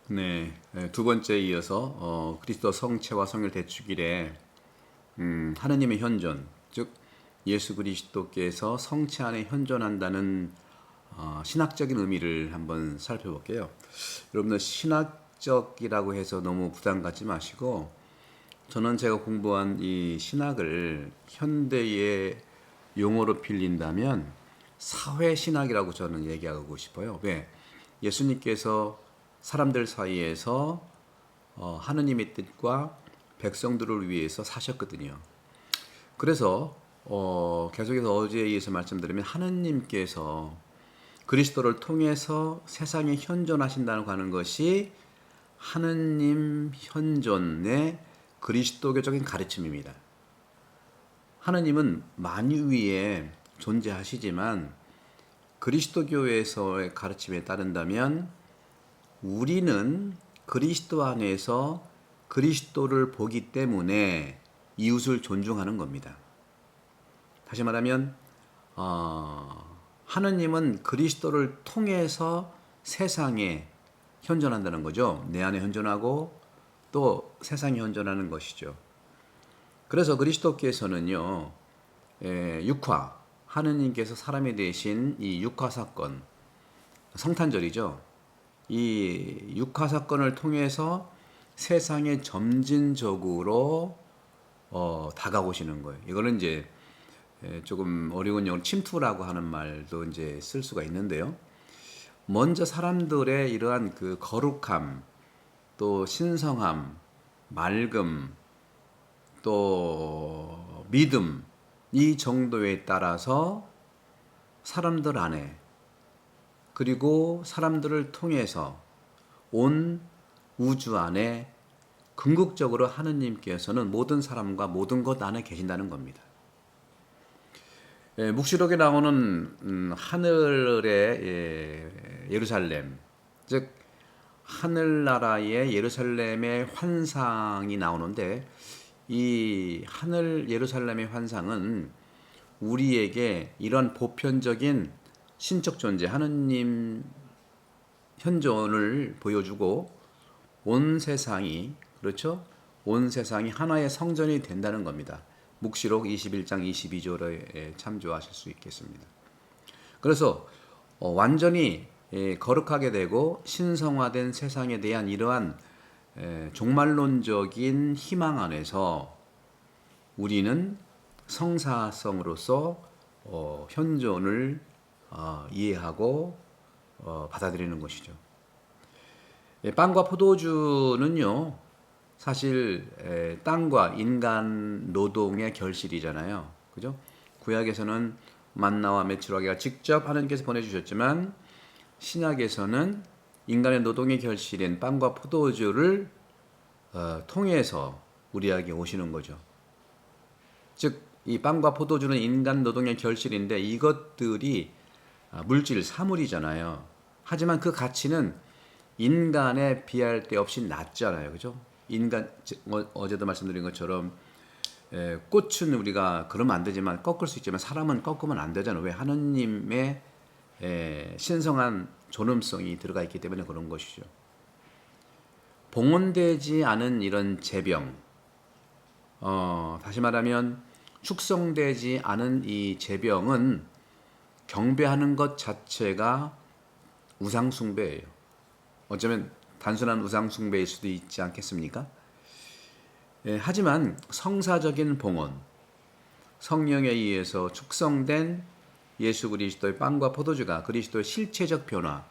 네, 두 번째에 이어서 그리스도 성체와 성령 대축일에 하느님의 현존, 즉 예수 그리스도께서 성체 안에 현존한다는 신학적인 의미를 한번 살펴볼게요. 여러분들 신학적이라고 해서 너무 부담 갖지 마시고 저는 제가 공부한 이 신학을 현대의 용어로 빌린다면 사회신학이라고 저는 얘기하고 싶어요. 왜? 예수님께서 사람들 사이에서 하느님의 뜻과 백성들을 위해서 사셨거든요. 그래서 계속해서 어제에 의해서 말씀드리면 하느님께서 그리스도를 통해서 세상에 현존하신다고 하는 것이 하느님 현존의 그리스도교적인 가르침입니다. 하느님은 만유 위에 존재하시지만 그리스도교에서의 가르침에 따른다면 우리는 그리스도 안에서 그리스도를 보기 때문에 이웃을 존중하는 겁니다. 다시 말하면 하느님은 그리스도를 통해서 세상에 현존한다는 거죠. 내 안에 현존하고 또 세상에 현존하는 것이죠. 그래서 그리스도께서는요, 육화, 하느님께서 사람이 되신 이 육화 사건, 성탄절이죠. 이 육화 사건을 통해서 세상에 점진적으로 다가오시는 거예요. 이거는 이제 조금 어려운 용어 침투라고 하는 말도 이제 쓸 수가 있는데요. 먼저 사람들의 이러한 그 거룩함, 또 신성함, 맑음, 또 믿음 이 정도에 따라서 사람들 안에 그리고 사람들을 통해서 온 우주 안에 궁극적으로 하느님께서는 모든 사람과 모든 것 안에 계신다는 겁니다. 묵시록에 나오는 하늘의 예루살렘, 즉 하늘나라의 예루살렘의 환상이 나오는데 이 하늘 예루살렘의 환상은 우리에게 이런 보편적인 신적 존재 하느님 현존을 보여주고 온 세상이 그렇죠? 온 세상이 하나의 성전이 된다는 겁니다. 묵시록 21장 22절에 참조하실 수 있겠습니다. 그래서 완전히 거룩하게 되고 신성화된 세상에 대한 이러한 종말론적인 희망 안에서 우리는 성사성으로서 현존을 이해하고 받아들이는 것이죠. 빵과 포도주는요, 사실 땅과 인간 노동의 결실이잖아요. 그죠? 구약에서는 만나와 메추라기가 직접 하나님께서 보내주셨지만 신약에서는 인간의 노동의 결실인 빵과 포도주를 통해서 우리에게 오시는 거죠. 즉, 이 빵과 포도주는 인간 노동의 결실인데 이것들이 물질, 사물이잖아요. 하지만 그 가치는 인간에 비할 데 없이 낮잖아요. 그죠? 인간, 어제도 말씀드린 것처럼 꽃은 우리가 그러면 안 되지만 꺾을 수 있지만 사람은 꺾으면 안 되잖아요. 왜? 하느님의 신성한 존엄성이 들어가 있기 때문에 그런 것이죠. 봉헌되지 않은 이런 제병, 다시 말하면 축성되지 않은 이 제병은 경배하는 것 자체가 우상숭배예요. 어쩌면 단순한 우상숭배일 수도 있지 않겠습니까? 하지만 성사적인 봉헌, 성령에 의해서 축성된 예수 그리스도의 빵과 포도주가 그리스도의 실체적 변화,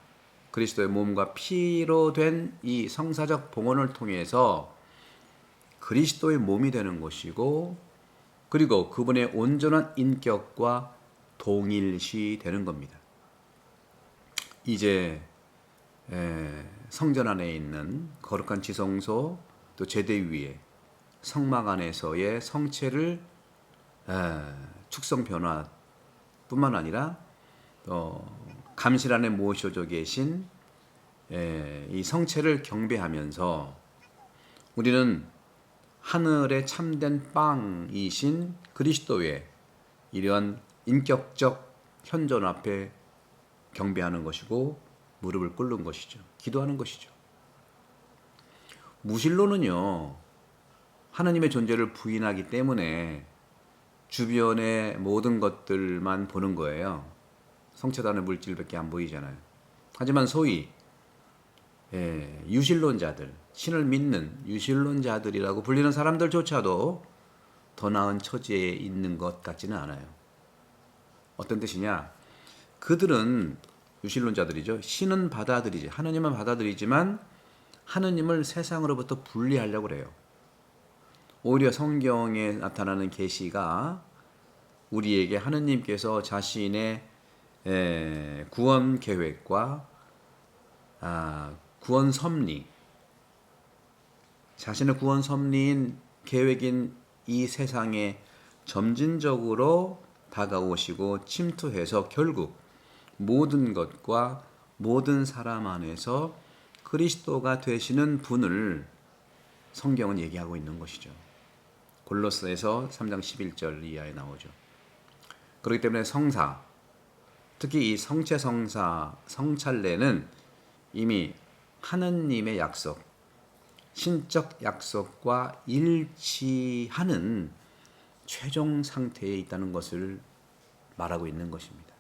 그리스도의 몸과 피로 된 이 성사적 봉헌을 통해서 그리스도의 몸이 되는 것이고 그리고 그분의 온전한 인격과 동일시 되는 겁니다. 이제 성전 안에 있는 거룩한 지성소 또 제대 위에 성막 안에서의 성체를 축성 변화뿐만 아니라 감실 안에 모셔져 계신 이 성체를 경배하면서 우리는 하늘의 참된 빵이신 그리스도의 이러한 인격적 현존 앞에 경배하는 것이고 무릎을 꿇는 것이죠. 기도하는 것이죠. 무신론은요, 하나님의 존재를 부인하기 때문에 주변의 모든 것들만 보는 거예요. 성체단의 물질밖에 안 보이잖아요. 하지만 소위 유신론자들, 신을 믿는 유신론자들이라고 불리는 사람들조차도 더 나은 처지에 있는 것 같지는 않아요. 어떤 뜻이냐? 그들은 유신론자들이죠. 신은 받아들이지, 하느님은 받아들이지만 하느님을 세상으로부터 분리하려고 그래요. 오히려 성경에 나타나는 계시가 우리에게 하느님께서 자신의 구원 계획과 구원 섭리, 자신의 구원 섭리인 계획인 이 세상에 점진적으로 다가오시고 침투해서 결국 모든 것과 모든 사람 안에서 그리스도가 되시는 분을 성경은 얘기하고 있는 것이죠. 골로새서 3장 11절 이하에 나오죠. 그렇기 때문에 성사, 특히 이 성체성사, 성찬례는 이미 하느님의 약속, 신적 약속과 일치하는 최종 상태에 있다는 것을 말하고 있는 것입니다.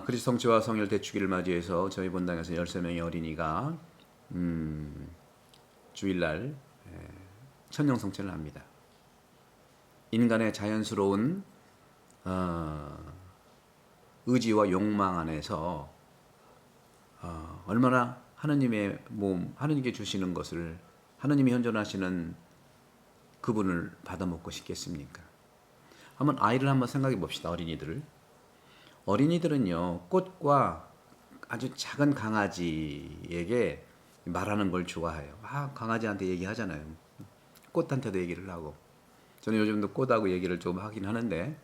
그리스도 성체와 성일 대축일을 맞이해서 저희 본당에서 13명의 어린이가 주일날 천령 성체를 합니다. 인간의 자연스러운 의지와 욕망 안에서 얼마나 하느님의 몸, 하느님께 주시는 것을 하느님이 현존하시는 그분을 받아먹고 싶겠습니까? 아이를 한번 생각해 봅시다. 어린이들은요, 꽃과 아주 작은 강아지에게 말하는 걸 좋아해요. 강아지한테 얘기하잖아요. 꽃한테도 얘기를 하고. 저는 요즘도 꽃하고 얘기를 좀 하긴 하는데,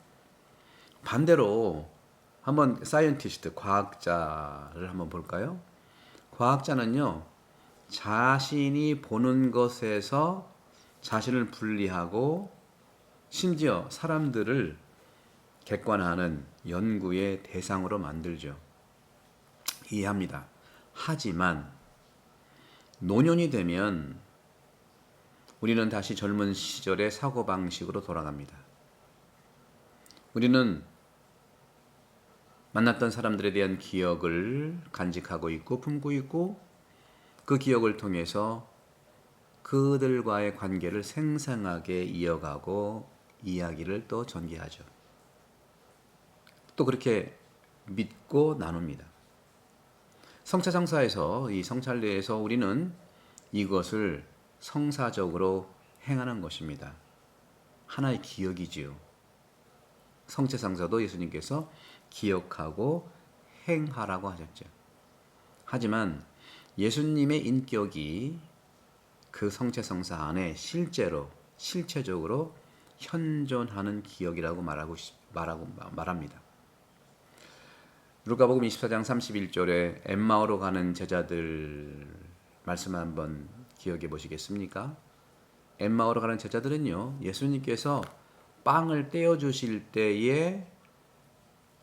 반대로 한번 사이언티스트, 과학자를 한번 볼까요? 과학자는요, 자신이 보는 것에서 자신을 분리하고 심지어 사람들을 객관화하는 연구의 대상으로 만들죠. 이해합니다. 하지만 노년이 되면 우리는 다시 젊은 시절의 사고방식으로 돌아갑니다. 우리는 만났던 사람들에 대한 기억을 간직하고 있고 품고 있고 그 기억을 통해서 그들과의 관계를 생생하게 이어가고 이야기를 또 전개하죠. 또 그렇게 믿고 나눕니다. 성체성사에서 이 성찬례에서 우리는 이것을 성사적으로 행하는 것입니다. 하나의 기억이지요. 성체성사도 예수님께서 기억하고 행하라고 하셨죠. 하지만 예수님의 인격이 그 성체성사 안에 실체적으로 현존하는 기억이라고 말합니다. 루카복음 24장 31절에 엠마오로 가는 제자들 말씀 한번 기억해 보시겠습니까? 엠마오로 가는 제자들은요, 예수님께서 빵을 떼어 주실 때에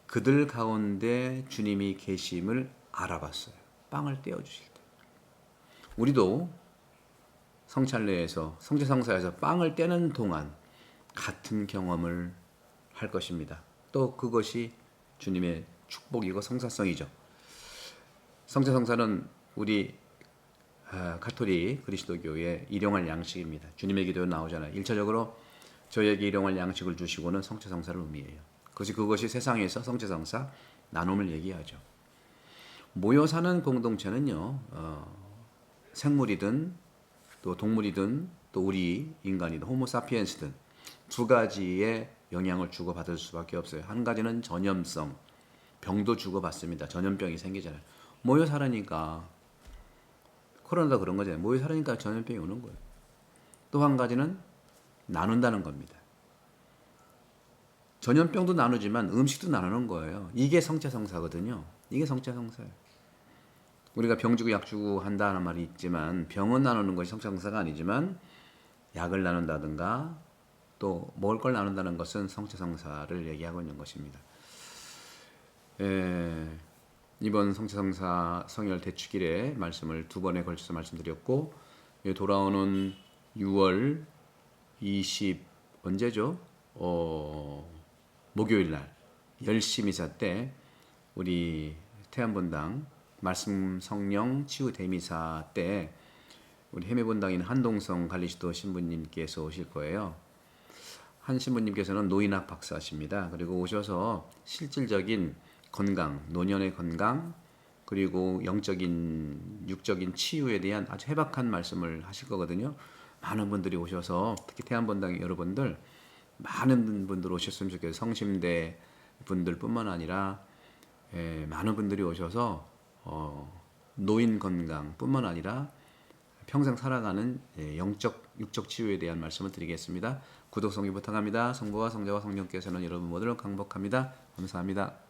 그들 가운데 주님이 계심을 알아봤어요. 빵을 떼어 주실 때. 우리도 성찬례에서 성체성사에서 빵을 떼는 동안 같은 경험을 할 것입니다. 또 그것이 주님의 축복이고 성사성이죠. 성체성사는 우리 가톨릭 그리스도교의 일용할 양식입니다. 주님의 기도에 나오잖아요. 1차적으로 저에게 일용할 양식을 주시고는 성체성사를 의미해요. 그것이 세상에서 성체성사 나눔을 얘기하죠. 모여 사는 공동체는요, 생물이든 또 동물이든 또 우리 인간이든 호모사피엔스든 두 가지의 영향을 주고받을 수밖에 없어요. 한 가지는 전염성, 병도 주고받습니다. 전염병이 생기잖아요. 모여 살으니까, 코로나도 그런 거잖아요. 모여 살으니까 전염병이 오는 거예요. 또 한 가지는 나눈다는 겁니다. 전염병도 나누지만 음식도 나누는 거예요. 이게 성체성사거든요. 이게 성체성사예요. 우리가 병 주고 약 주고 한다는 말이 있지만 병은 나누는 것이 성체성사가 아니지만 약을 나눈다든가 또 먹을 걸 나눈다는 것은 성체성사를 얘기하고 있는 것입니다. 이번 성체성사 성열 대축일에 말씀을 두 번에 걸쳐서 말씀드렸고, 돌아오는 6월 20 언제죠? 목요일 날 10시 미사 때 우리 태안본당 말씀 성령 치유 대미사 때 우리 해매본당인 한동성 갈리시도 신부님께서 오실 거예요. 한 신부님께서는 노인학 박사십니다. 그리고 오셔서 실질적인 건강, 노년의 건강, 그리고 영적인, 육적인 치유에 대한 아주 해박한 말씀을 하실 거거든요. 많은 분들이 오셔서, 특히 태안본당의 여러분들, 많은 분들 오셨으면 좋겠어요. 성심대 분들뿐만 아니라 많은 분들이 오셔서 노인 건강뿐만 아니라 평생 살아가는 영적, 육적 치유에 대한 말씀을 드리겠습니다. 구독, 성기 부탁합니다. 성부와 성자와 성령께서는 여러분 모두를 강복합니다. 감사합니다.